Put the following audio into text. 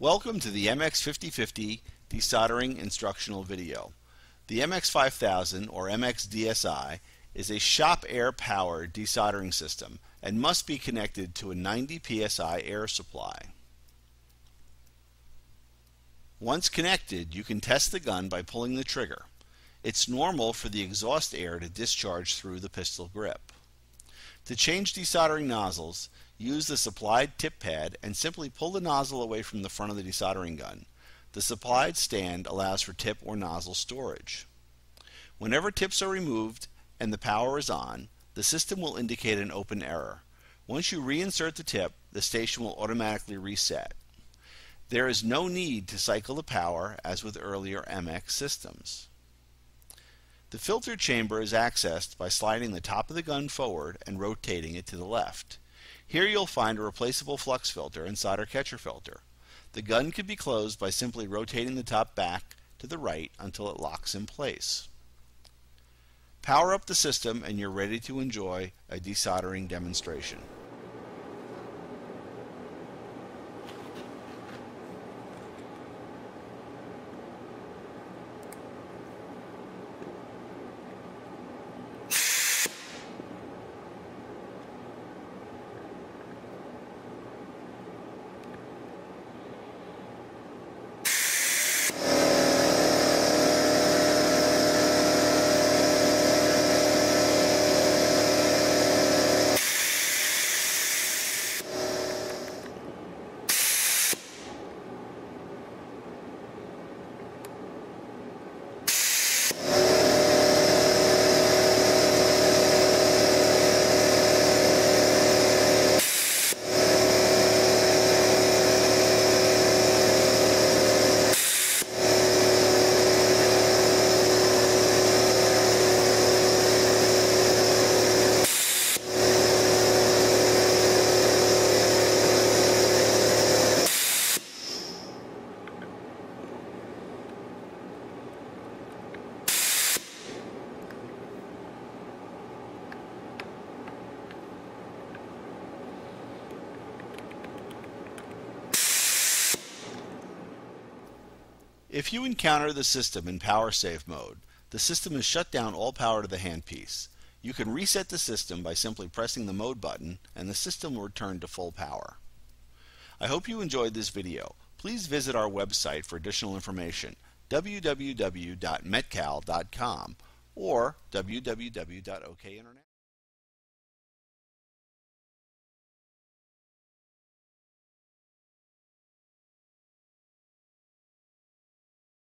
Welcome to the MX-5050 desoldering instructional video. The MX-5000 or MX-DSI is a shop air powered desoldering system and must be connected to a 90 psi air supply. Once connected, you can test the gun by pulling the trigger. It's normal for the exhaust air to discharge through the pistol grip. To change desoldering nozzles, use the supplied tip pad and simply pull the nozzle away from the front of the desoldering gun. The supplied stand allows for tip or nozzle storage. Whenever tips are removed and the power is on, the system will indicate an open error. Once you reinsert the tip, the station will automatically reset. There is no need to cycle the power as with earlier MX systems. The filter chamber is accessed by sliding the top of the gun forward and rotating it to the left. Here you'll find a replaceable flux filter and solder catcher filter. The gun can be closed by simply rotating the top back to the right until it locks in place. Power up the system and you're ready to enjoy a desoldering demonstration. If you encounter the system in power save mode, the system has shut down all power to the handpiece. You can reset the system by simply pressing the mode button and the system will return to full power. I hope you enjoyed this video. Please visit our website for additional information, www.metcal.com or www.okinternet.